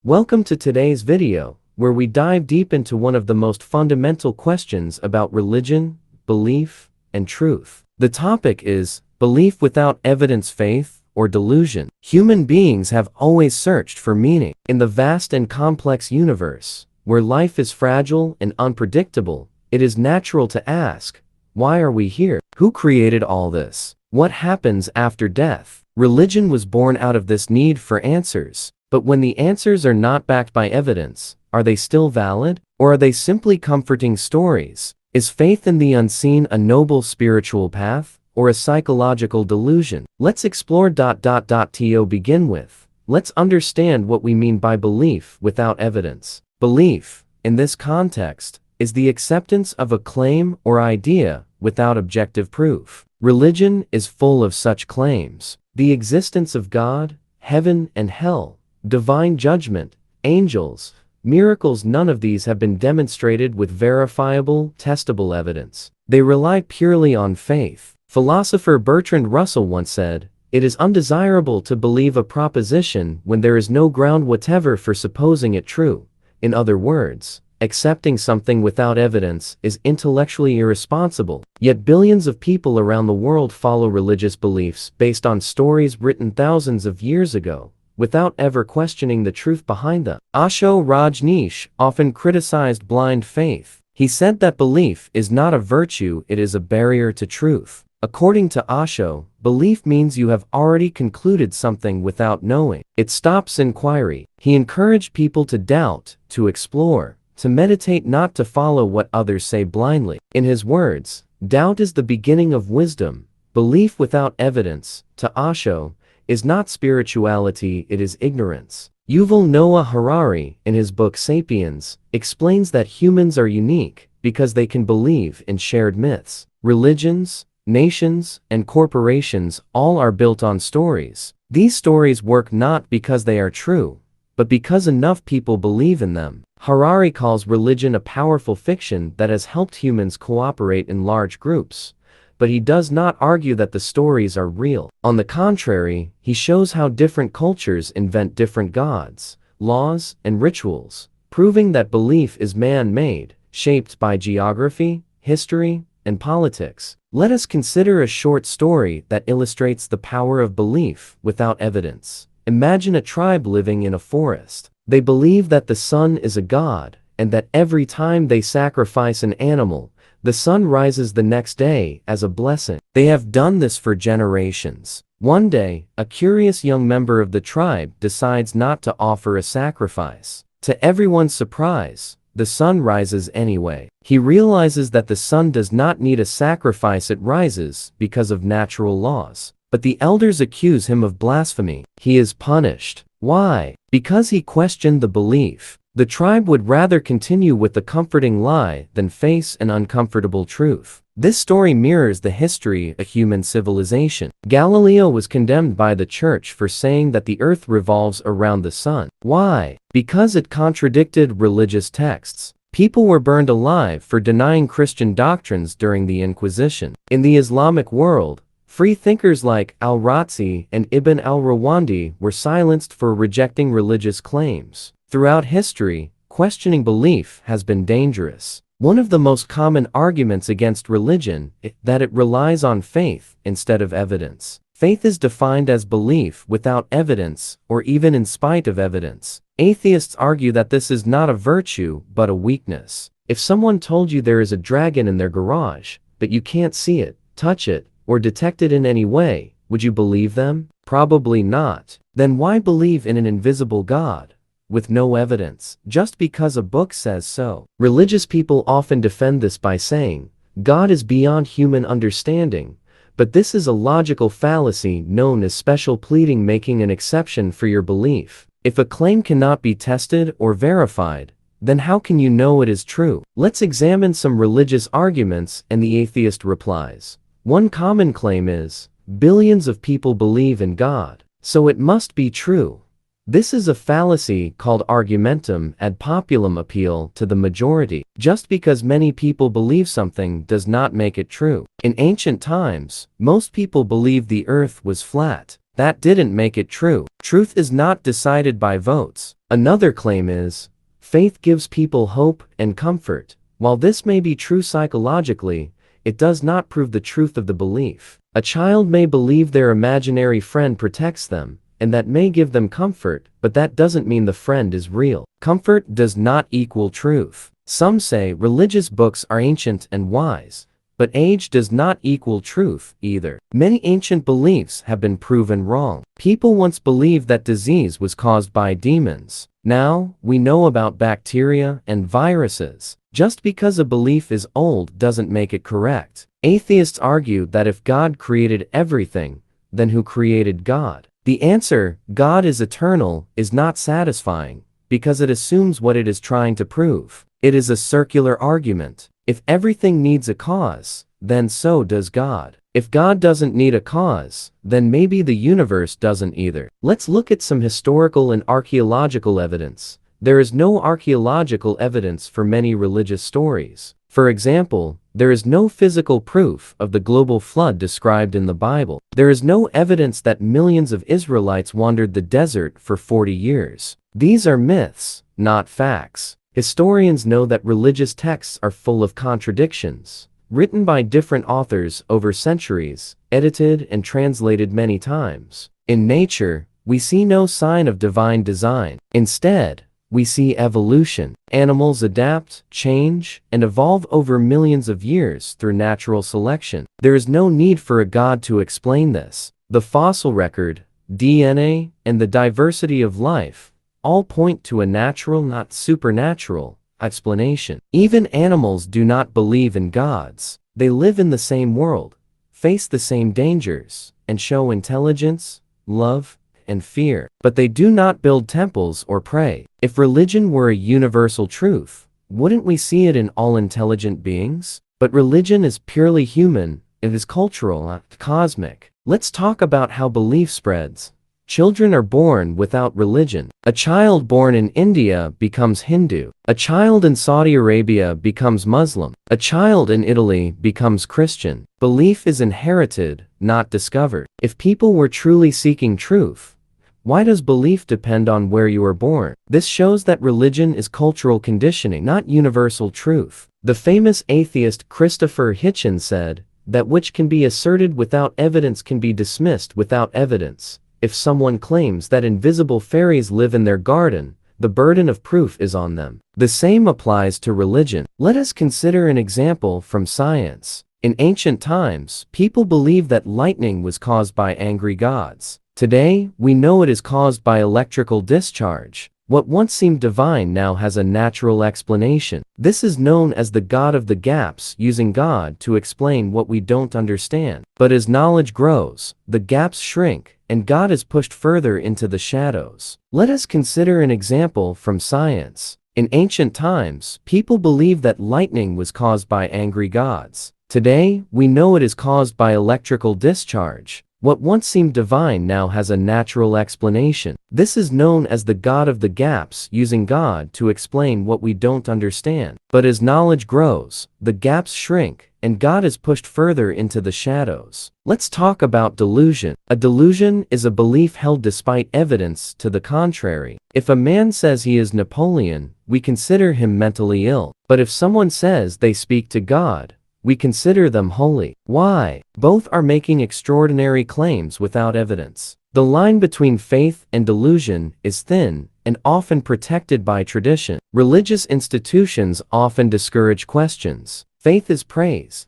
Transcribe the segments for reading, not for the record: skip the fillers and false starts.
Welcome to today's video, where we dive deep into one of the most fundamental questions about religion, belief, and truth. The topic is belief without evidence, faith, or delusion. Human beings have always searched for meaning. In the vast and complex universe, where life is fragile and unpredictable, it is natural to ask, why are we here? Who created all this? What happens after death? Religion was born out of this need for answers. But when the answers are not backed by evidence, are they still valid? Or are they simply comforting stories? Is faith in the unseen a noble spiritual path, or a psychological delusion? Let's explore. To begin with, let's understand what we mean by belief without evidence. Belief, in this context, is the acceptance of a claim or idea without objective proof. Religion is full of such claims. The existence of God, heaven and hell, divine judgment, angels, miracles. None of these have been demonstrated with verifiable, testable evidence. They rely purely on faith. Philosopher Bertrand Russell once said, "It is undesirable to believe a proposition when there is no ground whatever for supposing it true." In other words, accepting something without evidence is intellectually irresponsible. Yet billions of people around the world follow religious beliefs based on stories written thousands of years ago, without ever questioning the truth behind them. Osho Rajneesh often criticized blind faith. He said that belief is not a virtue, it is a barrier to truth. According to Osho, belief means you have already concluded something without knowing. It stops inquiry. He encouraged people to doubt, to explore, to meditate, not to follow what others say blindly. In his words, doubt is the beginning of wisdom. Belief without evidence, to Osho, is not spirituality, it is ignorance. Yuval Noah Harari, in his book Sapiens, explains that humans are unique because they can believe in shared myths. Religions, nations, and corporations all are built on stories. These stories work not because they are true, but because enough people believe in them. Harari calls religion a powerful fiction that has helped humans cooperate in large groups. But he does not argue that the stories are real. On the contrary, he shows how different cultures invent different gods, laws, and rituals, proving that belief is man-made, shaped by geography, history, and politics. Let us consider a short story that illustrates the power of belief without evidence. Imagine a tribe living in a forest. They believe that the sun is a god, and that every time they sacrifice an animal, the sun rises the next day as a blessing. They have done this for generations. One day, a curious young member of the tribe decides not to offer a sacrifice. To everyone's surprise, the sun rises anyway. He realizes that the sun does not need a sacrifice, it rises because of natural laws. But the elders accuse him of blasphemy. He is punished. Why? Because he questioned the belief. The tribe would rather continue with the comforting lie than face an uncomfortable truth. This story mirrors the history of human civilization. Galileo was condemned by the church for saying that the earth revolves around the sun. Why? Because it contradicted religious texts. People were burned alive for denying Christian doctrines during the Inquisition. In the Islamic world, free thinkers like al-Razi and Ibn al-Rawandi were silenced for rejecting religious claims. Throughout history, questioning belief has been dangerous. One of the most common arguments against religion is that it relies on faith instead of evidence. Faith is defined as belief without evidence, or even in spite of evidence. Atheists argue that this is not a virtue, but a weakness. If someone told you there is a dragon in their garage, but you can't see it, touch it, or detect it in any way, would you believe them? Probably not. Then why believe in an invisible God with no evidence, just because a book says so? Religious people often defend this by saying, God is beyond human understanding, but this is a logical fallacy known as special pleading, making an exception for your belief. If a claim cannot be tested or verified, then how can you know it is true? Let's examine some religious arguments and the atheist replies. One common claim is, billions of people believe in God, so it must be true. This is a fallacy called argumentum ad populum, appeal to the majority. Just because many people believe something does not make it true. In ancient times, most people believed the earth was flat. That didn't make it true. Truth is not decided by votes, Another claim is, faith gives people hope and comfort. While this may be true psychologically, it does not prove the truth of the belief. A child may believe their imaginary friend protects them, and that may give them comfort, but that doesn't mean the friend is real. Comfort does not equal truth. Some say religious books are ancient and wise, but age does not equal truth either. Many ancient beliefs have been proven wrong. People once believed that disease was caused by demons. Now, we know about bacteria and viruses. Just because a belief is old doesn't make it correct. Atheists argue that if God created everything, then who created God? The answer, God is eternal, is not satisfying, because it assumes what it is trying to prove. It is a circular argument. If everything needs a cause, then so does God. If God doesn't need a cause, then maybe the universe doesn't either. Let's look at some historical and archaeological evidence. There is no archaeological evidence for many religious stories. For example, there is no physical proof of the global flood described in the Bible. There is no evidence that millions of Israelites wandered the desert for 40 years. These are myths, not facts. Historians know that religious texts are full of contradictions, written by different authors over centuries, edited and translated many times. In nature, we see no sign of divine design. Instead, we see evolution. Animals adapt, change, and evolve over millions of years through natural selection. There is no need for a God to explain this. The fossil record, DNA, and the diversity of life all point to a natural, not supernatural, explanation. Even animals do not believe in gods. They live in the same world, face the same dangers, and show intelligence, love, and fear. But they do not build temples or pray. If religion were a universal truth, wouldn't we see it in all intelligent beings? But religion is purely human, it is cultural, not cosmic. Let's talk about how belief spreads. Children are born without religion. A child born in India becomes Hindu. A child in Saudi Arabia becomes Muslim. A child in Italy becomes Christian. Belief is inherited, not discovered. If people were truly seeking truth, why does belief depend on where you are born? This shows that religion is cultural conditioning, not universal truth. The famous atheist Christopher Hitchens said, "That which can be asserted without evidence can be dismissed without evidence." If someone claims that invisible fairies live in their garden, the burden of proof is on them. The same applies to religion. Let us consider an example from science. In ancient times, people believed that lightning was caused by angry gods. Today, we know it is caused by electrical discharge. What once seemed divine now has a natural explanation. This is known as the God of the gaps, using God to explain what we don't understand. But as knowledge grows, the gaps shrink, and God is pushed further into the shadows. Let us consider an example from science. In ancient times, people believed that lightning was caused by angry gods. Today, we know it is caused by electrical discharge. What once seemed divine now has a natural explanation. This is known as the God of the gaps, using God to explain what we don't understand. But as knowledge grows, the gaps shrink, and God is pushed further into the shadows. Let's talk about delusion. A delusion is a belief held despite evidence to the contrary. If a man says he is Napoleon, we consider him mentally ill. But if someone says they speak to God, we consider them holy. Why? Both are making extraordinary claims without evidence. The line between faith and delusion is thin and often protected by tradition. Religious institutions often discourage questions. Faith is praise.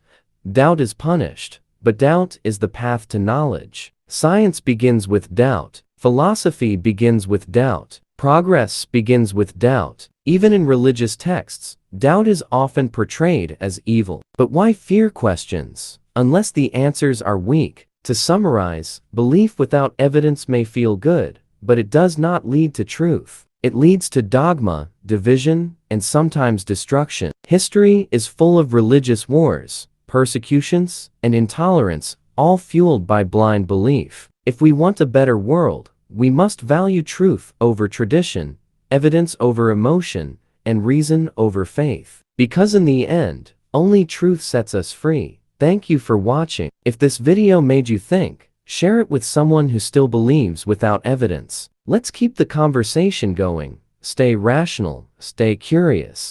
Doubt is punished. But doubt is the path to knowledge. Science begins with doubt. Philosophy begins with doubt. Progress begins with doubt. Even in religious texts, doubt is often portrayed as evil. But why fear questions, unless the answers are weak? To summarize, belief without evidence may feel good, but it does not lead to truth. It leads to dogma, division, and sometimes destruction. History is full of religious wars, persecutions, and intolerance, all fueled by blind belief. If we want a better world, we must value truth over tradition, evidence over emotion, and reason over faith. Because in the end, only truth sets us free. Thank you for watching. If this video made you think, share it with someone who still believes without evidence. Let's keep the conversation going. stay rational, stay curious.